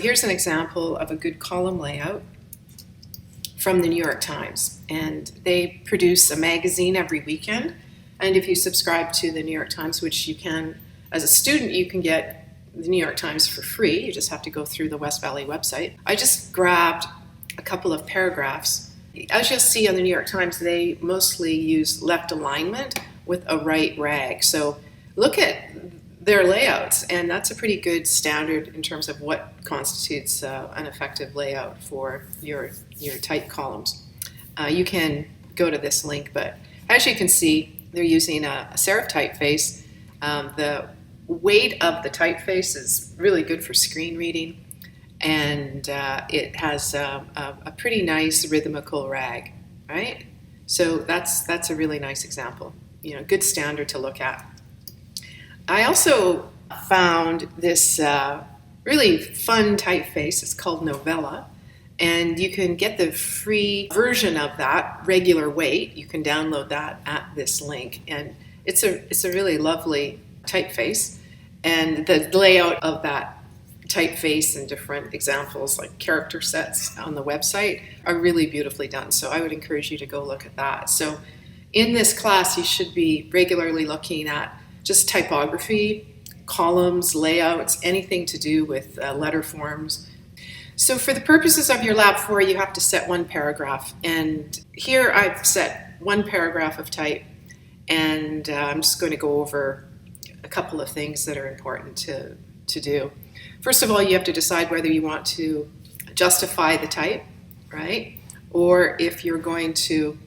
Here's an example of a good column layout from the New York Times, and they produce a magazine every weekend. And if you subscribe to the New York Times, which you can, as a student, you can get the New York Times for free. You just have to go through the West Valley website. I just grabbed a couple of paragraphs. As you'll see on the New York Times, they mostly use left alignment with a right rag. So look at their layouts, and that's a pretty good standard in terms of what constitutes an effective layout for your type columns. You can go to this link, but as you can see, they're using a serif typeface. The weight of the typeface is really good for screen reading, and it has a pretty nice rhythmical rag, right? So that's a really nice example. Good standard to look at. I also found this really fun typeface. It's called Novella, and you can get the free version of that, regular weight. You can download that at this link, and it's a really lovely typeface. And the layout of that typeface and different examples like character sets on the website are really beautifully done. So I would encourage you to go look at that. So in this class, you should be regularly looking at just typography, columns, layouts, anything to do with letter forms. So for the purposes of your Lab 4, you have to set one paragraph. And here I've set one paragraph of type, and I'm just going to go over a couple of things that are important to do. First of all, you have to decide whether you want to justify the type, right? Or if you're going to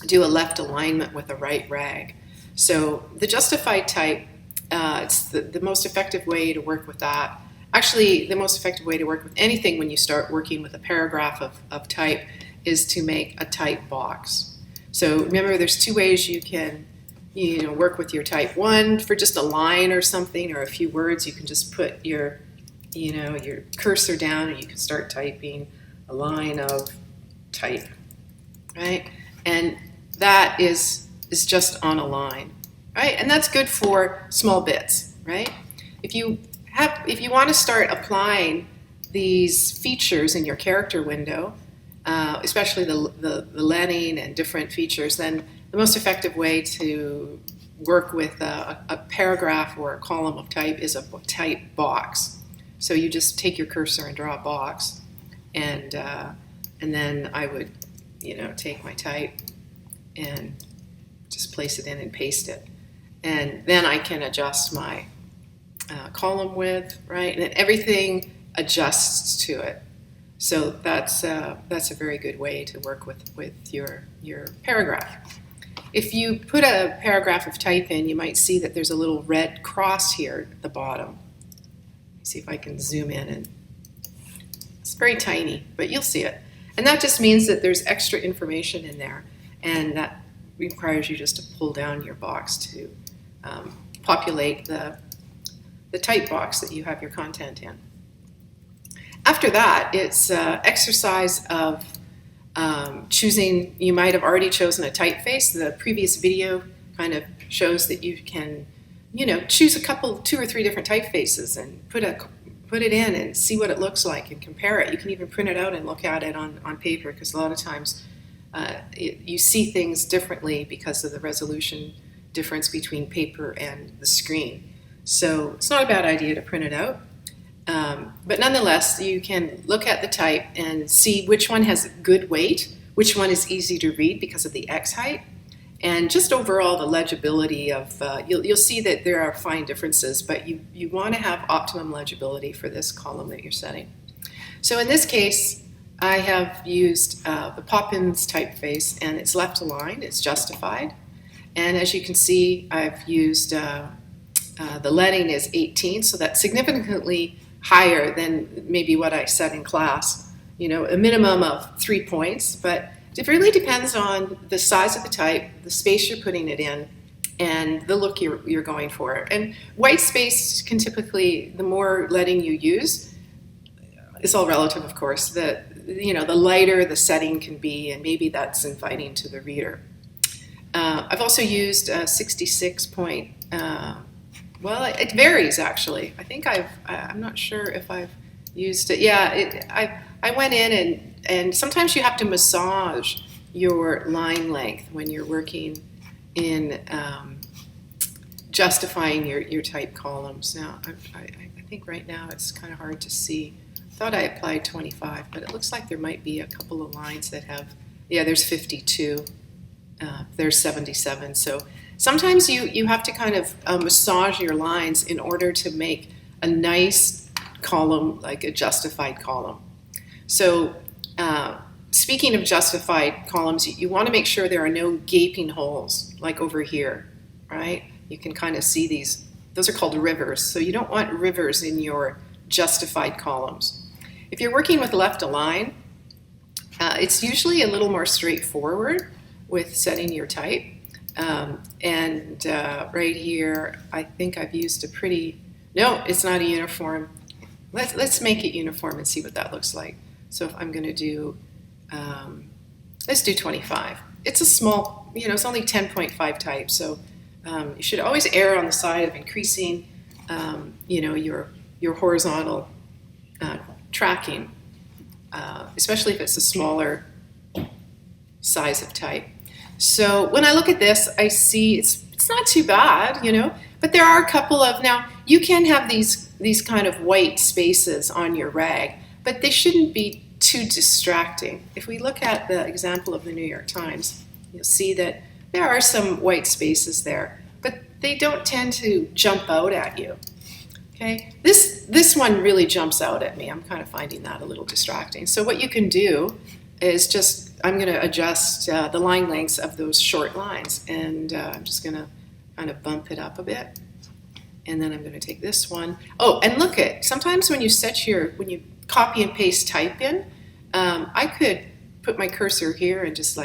do a left alignment with a right rag. So the justified type, it's the most effective way to work with that. Actually, the most effective way to work with anything when you start working with a paragraph of type is to make a type box. So remember, there's two ways you can work with your type. One, for just a line or something or a few words, you can just put your cursor down and you can start typing a line of type, right? And that is just on a line, right? And that's good for small bits, right? If you want to start applying these features in your character window, especially the leading and different features, then the most effective way to work with a paragraph or a column of type is a type box. So you just take your cursor and draw a box, and then I would take my type and just place it in and paste it. And then I can adjust my column width, right? And then everything adjusts to it. So that's a very good way to work with your paragraph. If you put a paragraph of type in, you might see that there's a little red cross here at the bottom. Let me see if I can zoom in, and it's very tiny, but you'll see it. And that just means that there's extra information in there, and that requires you just to pull down your box to populate the type box that you have your content in. After that, it's exercise of choosing. You might have already chosen a typeface. The previous video kind of shows that you can, choose two or three different typefaces and put it in and see what it looks like and compare it. You can even print it out and look at it on paper, because a lot of times you see things differently because of the resolution difference between paper and the screen. So it's not a bad idea to print it out. But nonetheless, you can look at the type and see which one has good weight, which one is easy to read because of the X height, and just overall the legibility of, you'll see that there are fine differences, but you want to have optimum legibility for this column that you're setting. So in this case, I have used the Poppins typeface, and it's left aligned, it's justified. And as you can see, I've used the leading is 18, so that's significantly higher than maybe what I set in class. A minimum of 3 points, but it really depends on the size of the type, the space you're putting it in, and the look you're going for. And white space can typically, the more leading you use, it's all relative, of course, the lighter the setting can be, and maybe that's inviting to the reader. I've also used 66 point, well, it varies actually. I think I'm not sure if I've used it. Yeah, I went in and sometimes you have to massage your line length when you're working in justifying your type columns. Now, I think right now it's kind of hard to see. I thought I applied 25, but it looks like there might be a couple of lines that have, yeah, there's 52, there's 77. So sometimes you have to kind of massage your lines in order to make a nice column, like a justified column. So speaking of justified columns, you want to make sure there are no gaping holes, like over here, right? You can kind of see these. Those are called rivers. So you don't want rivers in your justified columns. If you're working with left align, it's usually a little more straightforward with setting your type. Right here, I think I've used a pretty, no, it's not a uniform. Let's make it uniform and see what that looks like. So if I'm going to do, let's do 25. It's a small, it's only 10.5 type, so you should always err on the side of increasing, your horizontal tracking, especially if it's a smaller size of type. So when I look at this, I see it's not too bad, but there are a couple of, now you can have these kind of white spaces on your rag, but they shouldn't be too distracting. If we look at the example of the New York Times, you'll see that there are some white spaces there, but they don't tend to jump out at you. Okay, this one really jumps out at me. I'm kind of finding that a little distracting. So what you can do is I'm going to adjust the line lengths of those short lines, and I'm just going to kind of bump it up a bit. And then I'm going to take this one. Oh, and look sometimes when you copy and paste type in, I could put my cursor here and just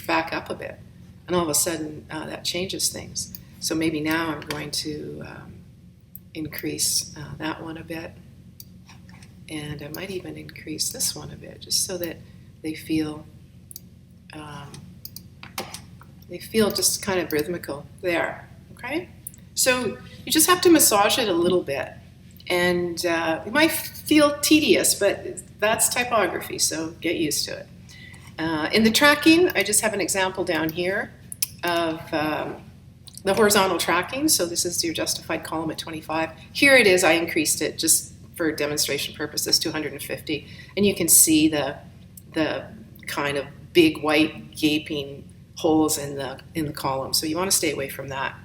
back up a bit. And all of a sudden that changes things. So maybe now I'm going to increase that one a bit. And I might even increase this one a bit, just so that they feel just kind of rhythmical there, okay? So you just have to massage it a little bit. And it might feel tedious, but that's typography, so get used to it. In the tracking, I just have an example down here of the horizontal tracking. So this is your justified column at 25. Here it is, I increased it just for demonstration purposes to 150. And you can see the kind of big white gaping holes in the column. So you want to stay away from that.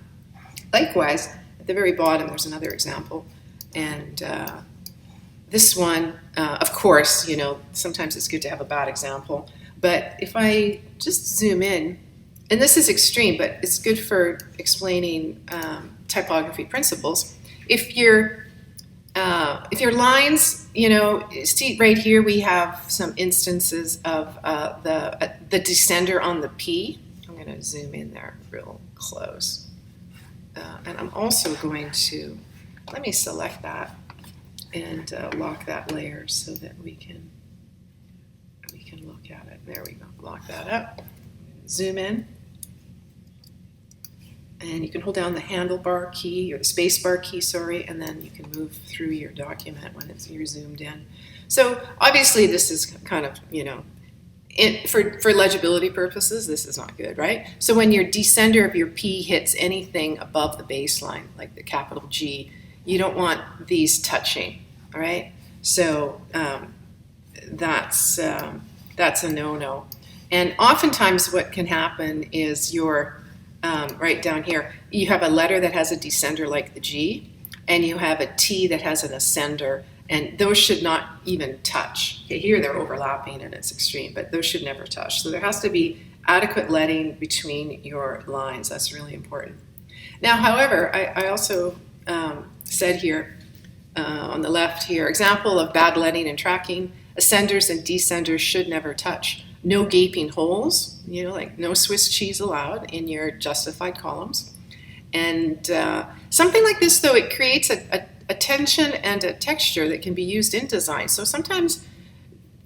Likewise, at the very bottom, there's another example. And this one, of course, sometimes it's good to have a bad example. But if I just zoom in, and this is extreme, but it's good for explaining typography principles. If your lines, see right here we have some instances of the descender on the P. I'm going to zoom in there real close. And I'm also going to, let me select that and lock that layer so that we can look at it. There we go, lock that up. Zoom in. And you can hold down the handlebar key, or the spacebar key, sorry, and then you can move through your document when you're zoomed in. So obviously this is kind of, for legibility purposes, this is not good, right? So when your descender of your P hits anything above the baseline, like the capital G, you don't want these touching, all right? So that's a no-no. And oftentimes what can happen is right down here, you have a letter that has a descender like the G, and you have a T that has an ascender, and those should not even touch. Okay, here they're overlapping and it's extreme, but those should never touch. So there has to be adequate leading between your lines. That's really important. Now, however, I also said here on the left here, example of bad leading and tracking, ascenders and descenders should never touch. No gaping holes, like no Swiss cheese allowed in your justified columns. And something like this, though, it creates a tension and a texture that can be used in design. So sometimes,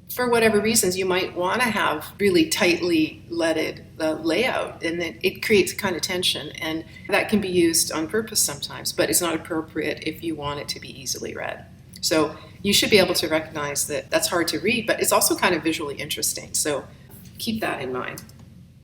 for whatever reasons, you might want to have really tightly leaded layout, and then it creates kind of tension, and that can be used on purpose sometimes, but it's not appropriate if you want it to be easily read. So you should be able to recognize that that's hard to read, but it's also kind of visually interesting. So keep that in mind.